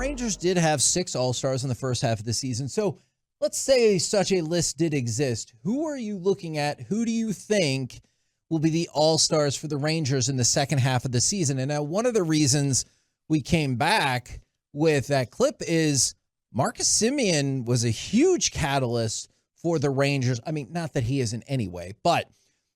Rangers did have 6 All-Stars in the first half of the season. So let's say such a list did exist. Who are you looking at? Who do you think will be the All-Stars for the Rangers in the second half of the season? And now one of the reasons we came back with that clip is Marcus Semien was a huge catalyst for the Rangers. I mean, not that he is in any way, but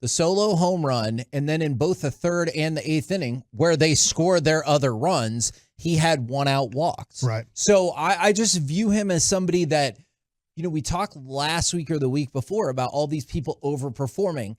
the solo home run, and then in both the third and the 8th inning, where they scored their other runs, he had 1-out walks. Right. So I just view him as somebody that, we talked last week or the week before about all these people overperforming.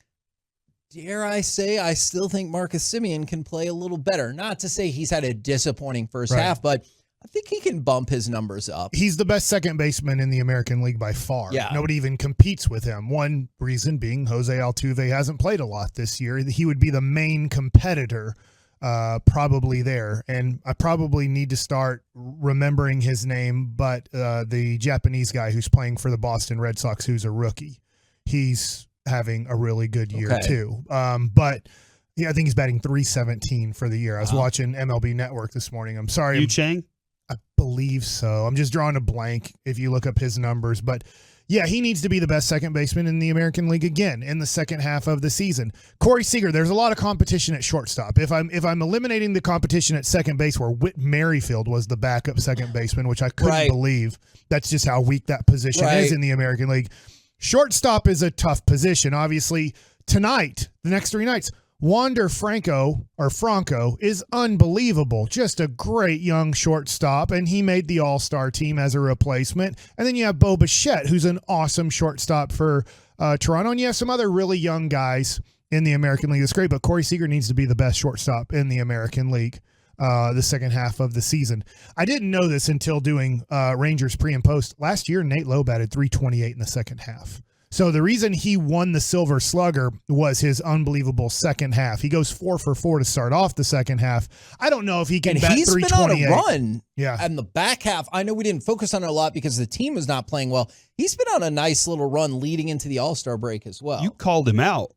Dare I say, I still think Marcus Semien can play a little better. Not to say he's had a disappointing first half, but I think he can bump his numbers up. He's the best second baseman in the American League by far. Yeah. Nobody even competes with him. One reason being Jose Altuve hasn't played a lot this year. He would be the main competitor probably there. And I probably need to start remembering his name, but the Japanese guy who's playing for the Boston Red Sox, who's a rookie, he's having a really good year too. But yeah, I think he's batting .317 for the year. I was watching MLB Network this morning. I'm sorry. Yu Chang? I believe so. I'm just drawing a blank if you look up his numbers. But yeah, he needs to be the best second baseman in the American League again in the second half of the season. Corey Seager, there's a lot of competition at shortstop. If I'm eliminating the competition at second base, where Whit Merrifield was the backup second baseman, which I couldn't believe. That's just how weak that position is in the American League. Shortstop is a tough position. Obviously, tonight, the next 3 nights, Wander Franco is unbelievable. Just a great young shortstop, and he made the All-Star team as a replacement. And then you have Bo Bichette, who's an awesome shortstop for Toronto. And you have some other really young guys in the American League. It's great, but Corey Seager needs to be the best shortstop in the American League the second half of the season. I didn't know this until doing Rangers pre and post. Last year, Nate Lowe batted .328 in the second half. So the reason he won the Silver Slugger was his unbelievable second half. He goes 4 for 4 to start off the second half. I don't know if he can bat he's .328. Been on a run. Yeah. And the back half, I know we didn't focus on it a lot because the team was not playing well. He's been on a nice little run leading into the All-Star break as well. You called him out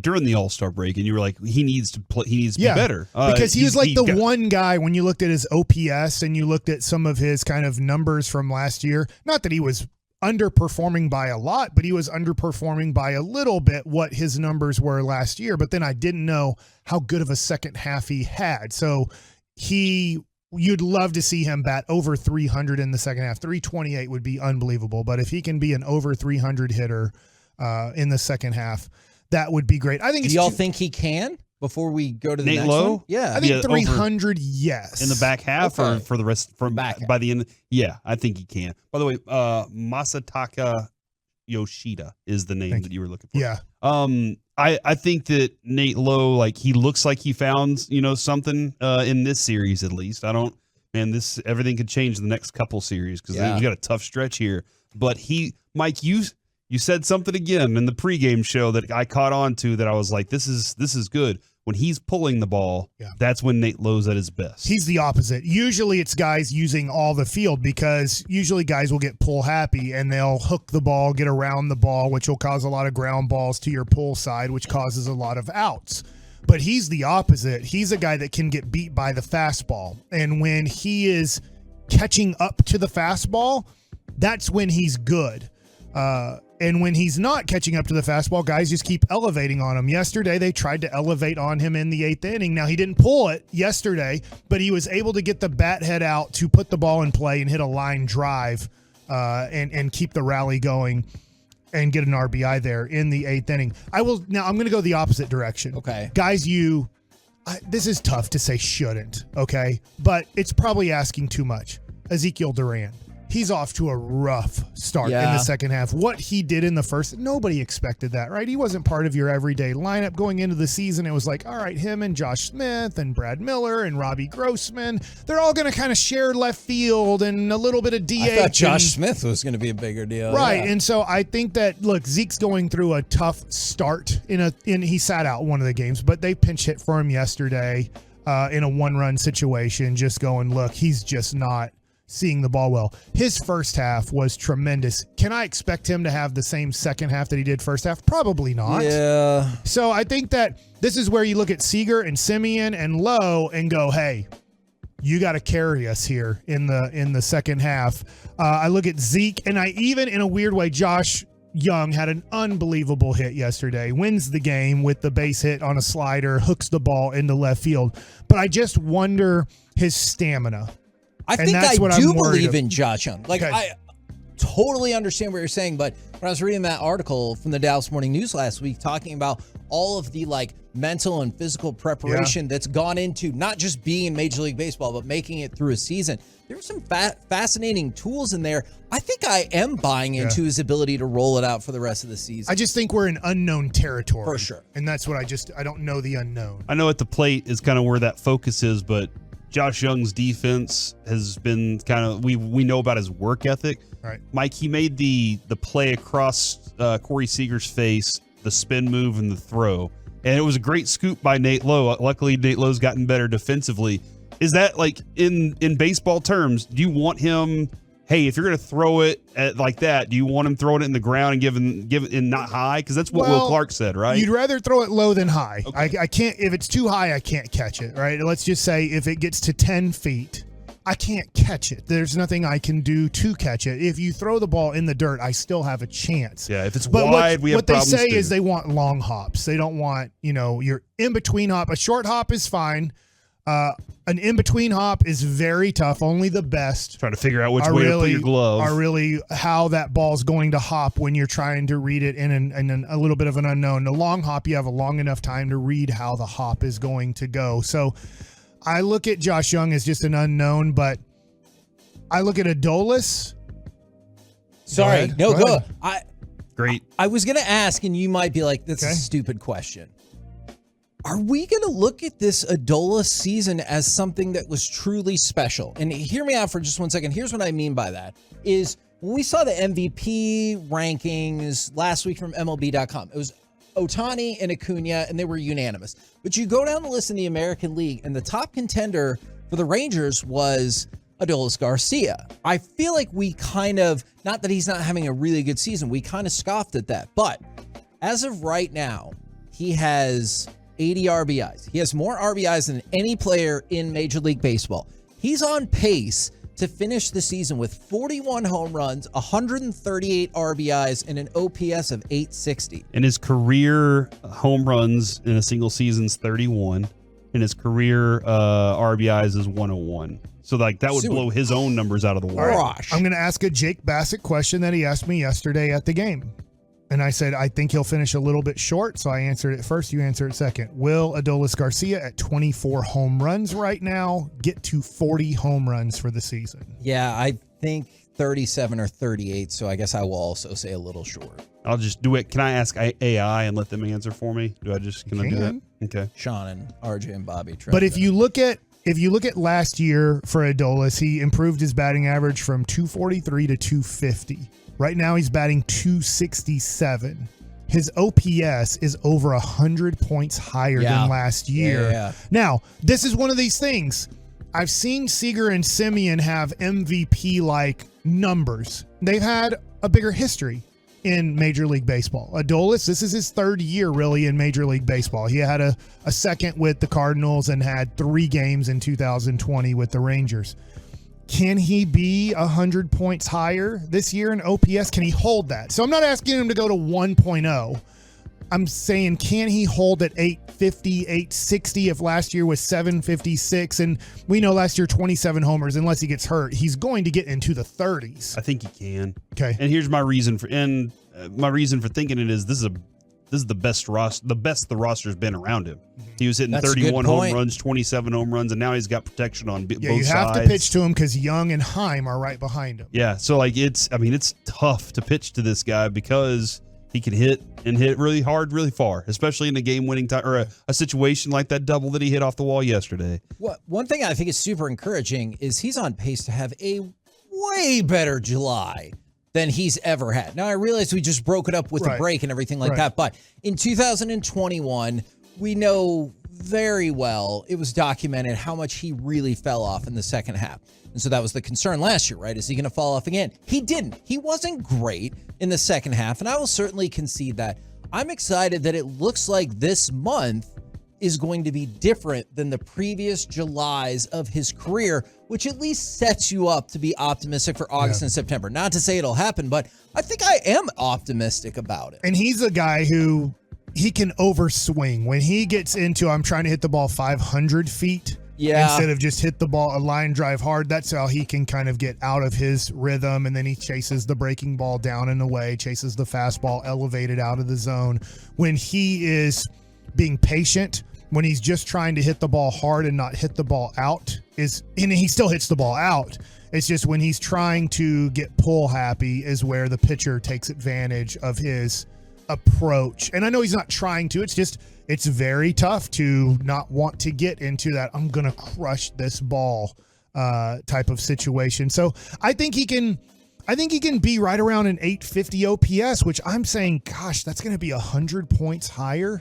during the All-Star break, and you were like, he needs to play. He needs to be better. Because he was like one guy when you looked at his OPS and you looked at some of his kind of numbers from last year. Not that he was underperforming by a lot, but he was underperforming by a little bit what his numbers were last year. But then I didn't know how good of a second half he had. So you'd love to see him bat over 300 in the second half. .328 would be unbelievable. But if he can be an over 300 hitter in the second half, that would be great. I think. Do y'all think he can? Before we go to the Nate next Lowe? one? Yeah. I think 300, yes. In the back half or for the rest from back by the end? Yeah, I think he can. By the way, Masataka Yoshida is the name that you were looking for. Yeah. I think that Nate Lowe, like, he looks like he found, something in this series at least. Everything could change in the next couple series because we got a tough stretch here. But Mike, you said something again in the pregame show that I caught on to that I was like, this is good. When he's pulling the ball, that's when Nate Lowe's at his best. He's the opposite. Usually it's guys using all the field because usually guys will get pull happy and they'll hook the ball, get around the ball, which will cause a lot of ground balls to your pull side, which causes a lot of outs. But he's the opposite. He's a guy that can get beat by the fastball. And when he is catching up to the fastball, that's when he's good. And when he's not catching up to the fastball, guys just keep elevating on him. Yesterday, they tried to elevate on him in the 8th inning. Now, he didn't pull it yesterday, but he was able to get the bat head out to put the ball in play and hit a line drive and keep the rally going and get an RBI there in the 8th inning. I'm going to go the opposite direction. Okay. Guys, this is tough to say shouldn't, okay? But it's probably asking too much. Ezekiel Duran. He's off to a rough start in the second half. What he did in the first, nobody expected that, right? He wasn't part of your everyday lineup going into the season. It was like, all right, him and Josh Smith and Brad Miller and Robbie Grossman, they're all going to kind of share left field and a little bit of DH. I thought Josh Smith was going to be a bigger deal. Right, yeah. And so I think that, look, Zeke's going through a tough start. He sat out one of the games, but they pinch hit for him yesterday in a one-run situation, just going, look, he's just not seeing the ball well. His first half was tremendous. Can I expect him to have the same second half that he did first half? Probably not. Yeah. So I think that this is where you look at Seager and Semien and Lowe and go, hey, You got to carry us here in the second half. I look at Zeke, and I even, in a weird way, Josh Young had an unbelievable hit yesterday, wins the game with the base hit on a slider, hooks the ball into left field. But I just wonder his stamina. I think I do believe in Josh Young. Like, okay. I totally understand what you're saying, but when I was reading that article from the Dallas Morning News last week talking about all of the like mental and physical preparation that's gone into not just being in Major League Baseball, but making it through a season, there were some fascinating tools in there. I think I am buying into his ability to roll it out for the rest of the season. I just think we're in unknown territory. For sure. And that's what I don't know the unknown. I know at the plate is kind of where that focus is, but Josh Young's defense has been kind of, we know about his work ethic. Right. Mike, he made the play across Corey Seager's face, the spin move and the throw. And it was a great scoop by Nate Lowe. Luckily, Nate Lowe's gotten better defensively. Is that like in baseball terms, do you want him, hey, if you're going to throw it like that, do you want him throwing it in the ground and give it in not high? Because that's what Will Clark said, right? You'd rather throw it low than high. Okay. I can't, if it's too high, I can't catch it, right? Let's just say if it gets to 10 feet, I can't catch it. There's nothing I can do to catch it. If you throw the ball in the dirt, I still have a chance. Yeah, if it's wide, we have problems. What they say is they want long hops. They don't want, your in-between hop. A short hop is fine. An in-between hop is very tough. Only the best trying to figure out which way to put your glove are really how that ball's going to hop when you're trying to read it in a little bit of an unknown. The long hop, you have a long enough time to read how the hop is going to go. So I look at Josh Young as just an unknown, but I look at Adolis. Sorry, go ahead. Great. I was going to ask, and you might be like, that's a stupid question. Are we going to look at this Adolis season as something that was truly special? And hear me out for just 1 second. Here's what I mean by that is when we saw the MVP rankings last week from MLB.com, it was Ohtani and Acuna, and they were unanimous. But you go down the list in the American League, and the top contender for the Rangers was Adolis Garcia. I feel like we kind of, not that he's not having a really good season, we kind of scoffed at that. But as of right now, he has 80 RBIs. He has more RBIs than any player in Major League Baseball. He's on pace to finish the season with 41 home runs, 138 RBIs, and an OPS of 860. And his career home runs in a single season is 31, and his career RBIs is 101. So like that would blow his own numbers out of the water. Right. I'm going to ask a Jake Bassett question that he asked me yesterday at the game. And I said, I think he'll finish a little bit short. So I answered it first. You answered it second. Will Adolis Garcia at 24 home runs right now get to 40 home runs for the season? Yeah, I think 37 or 38. So I guess I will also say a little short. I'll just do it. Can I ask AI and let them answer for me? Can I do that? Okay. Sean and RJ and Bobby. But if you look at last year for Adolis, he improved his batting average from 243 to 250. Right now he's batting 267. His OPS is over 100 points higher than last year. Yeah. Now, this is one of these things. I've seen Seager and Semien have MVP-like numbers. They've had a bigger history in Major League Baseball. Adolis, this is his third year really in Major League Baseball. He had a second with the Cardinals and had 3 games in 2020 with the Rangers. Can he be 100 points higher this year in OPS? Can he hold that? So I'm not asking him to go to 1.0. I'm saying, can he hold at 850, 860 if last year was 756? And we know last year 27 homers, unless he gets hurt. He's going to get into the 30s. I think he can. Okay. And here's my reason for thinking it is this is the best the roster's been around him. He was hitting 31 home runs, 27 home runs, and now he's got protection on both sides. You have to pitch to him because Young and Heim are right behind him. Yeah, so like it's tough to pitch to this guy because he can hit really hard, really far, especially in a game-winning time or a situation like that double that he hit off the wall yesterday. One thing I think is super encouraging is he's on pace to have a way better July than he's ever had. Now, I realize we just broke it up with the break and everything like that, but in 2021, we know very well it was documented how much he really fell off in the second half. And so that was the concern last year, right? Is he going to fall off again? He didn't. He wasn't great in the second half, and I will certainly concede that. I'm excited that it looks like this month is going to be different than the previous Julys of his career, which at least sets you up to be optimistic for August and September. Not to say it'll happen, but I think I am optimistic about it. And he's a guy who he can overswing. When he gets into, I'm trying to hit the ball 500 feet instead of just hit the ball a line drive hard, that's how he can kind of get out of his rhythm. And then he chases the breaking ball down and away, chases the fastball elevated out of the zone. When he is being patient, when he's just trying to hit the ball hard and not hit the ball out, and he still hits the ball out. It's just when he's trying to get pull happy is where the pitcher takes advantage of his approach. And I know he's not trying to, it's very tough to not want to get into that I'm going to crush this ball type of situation. So I think he can be right around an 850 OPS, which I'm saying, gosh, that's going to be 100 points higher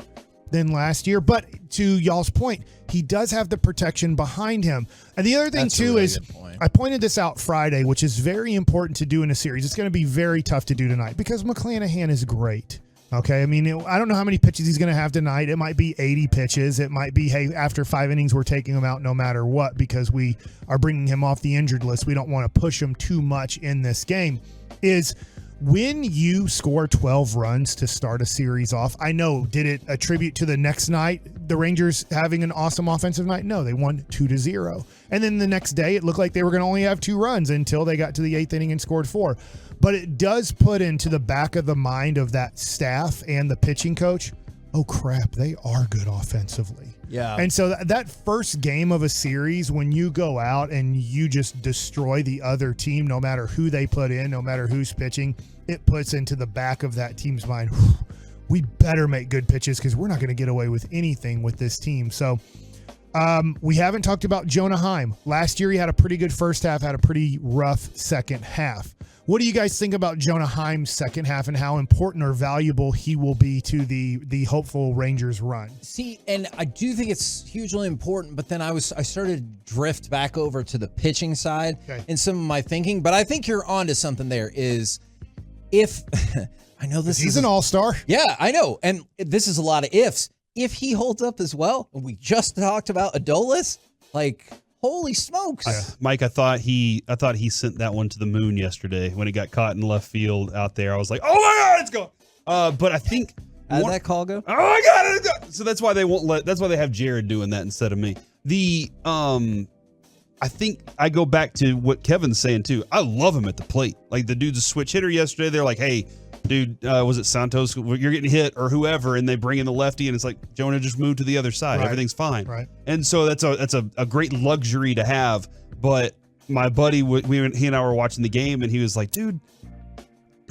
than last year. But to y'all's point, he does have the protection behind him. And the other thing too is I pointed this out Friday, which is very important to do in a series. It's going to be very tough to do tonight because McClanahan is great. Okay. I mean, I don't know how many pitches he's going to have tonight. It might be 80 pitches. It might be, hey, after 5 innings, we're taking him out no matter what, because we are bringing him off the injured list. We don't want to push him too much in this game. Is when you score 12 runs to start a series off, I know, did it attribute to the next night, the Rangers having an awesome offensive night? No, they won 2-0. And then the next day, it looked like they were going to only have 2 runs until they got to the 8th inning and scored 4. But it does put into the back of the mind of that staff and the pitching coach, oh crap, they are good offensively. Yeah. And so that first game of a series, when you go out and you just destroy the other team, no matter who they put in, no matter who's pitching, it puts into the back of that team's mind, we better make good pitches because we're not going to get away with anything with this team. So we haven't talked about Jonah Heim. Last year, he had a pretty good first half, had a pretty rough second half. What do you guys think about Jonah Heim's second half and how important or valuable he will be to the hopeful Rangers run? See, and I do think it's hugely important, but then I started to drift back over to the pitching side in some of my thinking, but I think you're onto something there is if I know this he's an all-star. Yeah, I know. And this is a lot of ifs. If he holds up as well, and we just talked about Adolis, like holy smokes. Mike, I thought he sent that one to the moon yesterday when it got caught in left field out there. I was like, oh my God, it's going. But I think how did that call go? Oh my God. So that's why they have Jared doing that instead of me. I think I go back to what Kevin's saying too. I love him at the plate. Like the dude's a switch hitter yesterday. They're like, hey, dude, was it Santos? You're getting hit or whoever, and they bring in the lefty, and it's like Jonah just moved to the other side. Right. Everything's fine. Right. And so that's a great luxury to have. But my buddy, he and I were watching the game, and he was like, dude,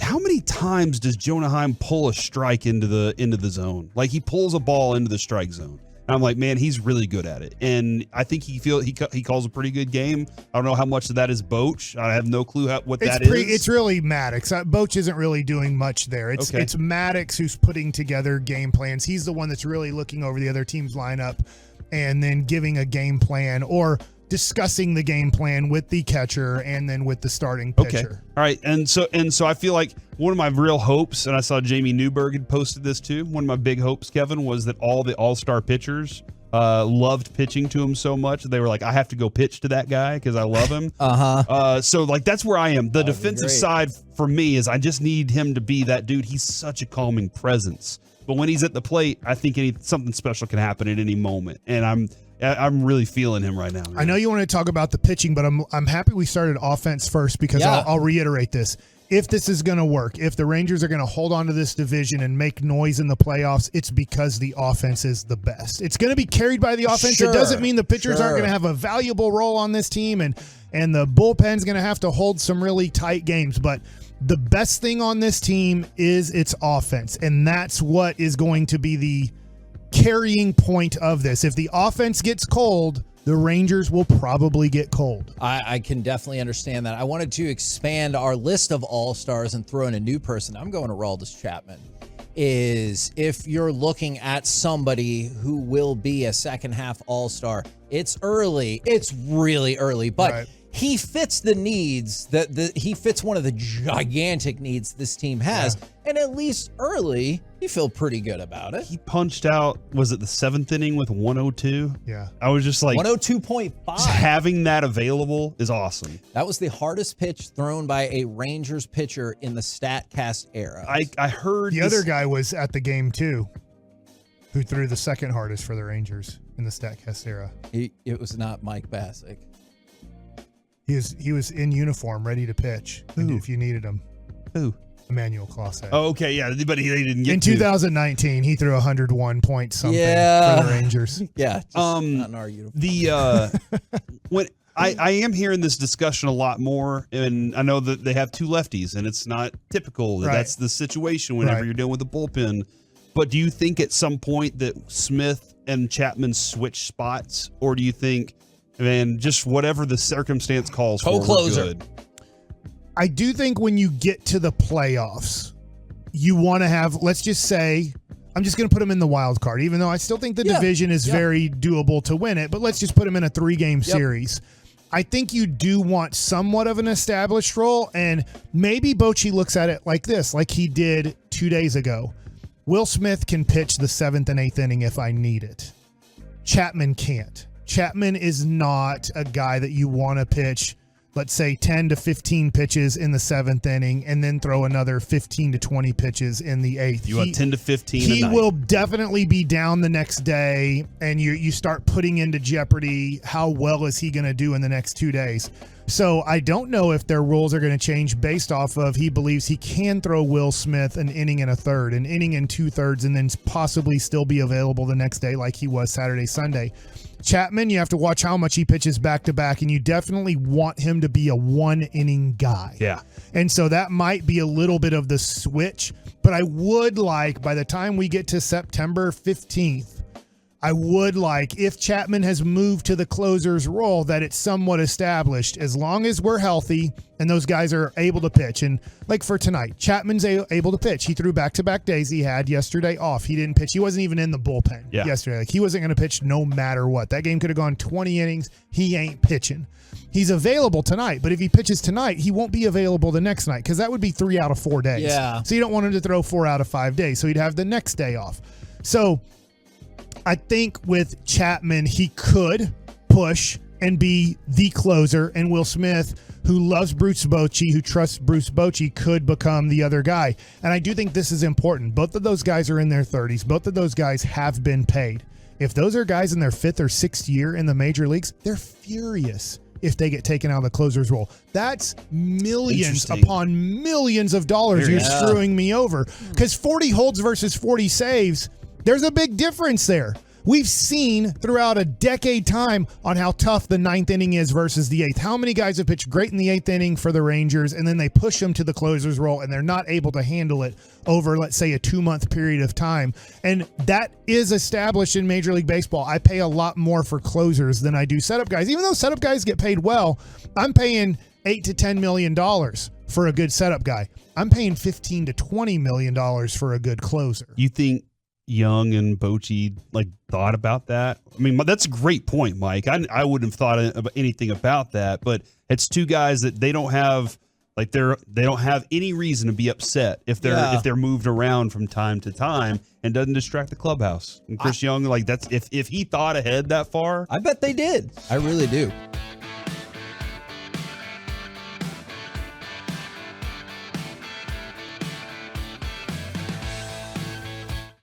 how many times does Jonah Heim pull a strike into the zone? Like he pulls a ball into the strike zone. And I'm like, man, he's really good at it. And I think he calls a pretty good game. I don't know how much of that is Boch. I have no clue what that is. It's really Maddox. Boch isn't really doing much there. It's Maddox who's putting together game plans. He's the one that's really looking over the other team's lineup and then giving a game plan or discussing the game plan with the catcher and then with the starting pitcher. Okay. All right. And so I feel like one of my real hopes, and I saw Jamie Newberg had posted this too, one of my big hopes, Kevin, was that all the all-star pitchers loved pitching to him so much. They were like, I have to go pitch to that guy because I love him. So like that's where I am. The defensive side for me is I just need him to be that dude. He's such a calming presence. But when he's at the plate, I think something special can happen at any moment. And I'm really feeling him right now. Man. I know you want to talk about the pitching, but I'm happy we started offense first because I'll reiterate this. If this is going to work, if the Rangers are going to hold on to this division and make noise in the playoffs, it's because the offense is the best. It's going to be carried by the offense. It doesn't mean the pitchers aren't going to have a valuable role on this team, and the bullpen's going to have to hold some really tight games. But the best thing on this team is its offense, and that's what is going to be the carrying point of this. If the offense gets cold, the Rangers will probably get cold. I can definitely understand that. I wanted to expand our list of all-stars and throw in a new person. I'm going to Aroldis Chapman. If you're looking at somebody who will be a second half all-star, it's early. It's really early, but he fits the needs he fits one of the gigantic needs this team has. Yeah. And at least early, you feel pretty good about it. He punched out, was it the 7th inning with 102? Yeah. I was just like 102.5. Just having that available is awesome. That was the hardest pitch thrown by a Rangers pitcher in the StatCast era. I heard the other guy was at the game too, who threw the second hardest for the Rangers in the StatCast era. It was not Mike Bassick. He was in uniform, ready to pitch. If you needed him. Who? Emmanuel Clase. Oh, okay, yeah, but they didn't get in 2019. He threw 101 point something for the Rangers. Yeah, just not in our uniform. When I am hearing this discussion a lot more, and I know that they have 2 lefties, and it's not typical that that's the situation whenever you're dealing with the bullpen. But do you think at some point that Smith and Chapman switch spots, or do you think, man, just whatever the circumstance calls for, co-closer? Good? I do think when you get to the playoffs, you want to have, let's just say, I'm just going to put them in the wild card, even though I still think the division is very doable to win it, but let's just put them in a 3-game series. I think you do want somewhat of an established role, and maybe Bochy looks at it like this, like he did 2 days ago. Will Smith can pitch the 7th and 8th inning if I need it. Chapman can't. Chapman is not a guy that you want to pitch, let's say 10 to 15 pitches in the 7th inning and then throw another 15 to 20 pitches in the 8th. You want 10 to 15 He a night. will definitely be down the next day, and you start putting into jeopardy how well is he going to do in the next 2 days. So I don't know if their rules are going to change based off of he believes he can throw Will Smith an inning and a third, an inning and 2/3, and then possibly still be available the next day like he was Saturday, Sunday. Chapman, you have to watch how much he pitches back-to-back, and you definitely want him to be a 1-inning guy. Yeah. And so that might be a little bit of the switch, but I would like, by the time we get to September 15th, I would like, if Chapman has moved to the closer's role, that it's somewhat established as long as we're healthy and those guys are able to pitch. And like for tonight, Chapman's able to pitch. He threw back-to-back days. He had yesterday off. He didn't pitch. He wasn't even in the bullpen yesterday. Like, he wasn't going to pitch no matter what. That game could have gone 20 innings. He ain't pitching. He's available tonight, but if he pitches tonight, he won't be available the next night because that would be 3 out of 4 days. Yeah. So you don't want him to throw 4 out of 5 days. So he'd have the next day off. So I think with Chapman, he could push and be the closer, and Will Smith, who loves Bruce Bochy, who trusts Bruce Bochy, could become the other guy. And I do think this is important. Both of those guys are in their 30s. Both of those guys have been paid. If those are guys in their 5th or 6th year in the major leagues, they're furious if they get taken out of the closer's role. That's millions upon millions of dollars you're screwing me over. Because 40 holds versus 40 saves, there's a big difference there. We've seen throughout a decade time on how tough the 9th inning is versus the 8th. How many guys have pitched great in the 8th inning for the Rangers, and then they push them to the closer's role, and they're not able to handle it over, let's say, a 2-month period of time. And that is established in Major League Baseball. I pay a lot more for closers than I do setup guys. Even though setup guys get paid well, I'm paying $8 to $10 million for a good setup guy. I'm paying $15 to $20 million for a good closer. You think Young and Bochy thought about that? I mean, that's a great point, Mike. I wouldn't have thought of anything about that, but it's 2 guys that they don't have they don't have any reason to be upset if they're moved around from time to time and doesn't distract the clubhouse. And Chris Young, that's if he thought ahead that far, I bet they did. I really do.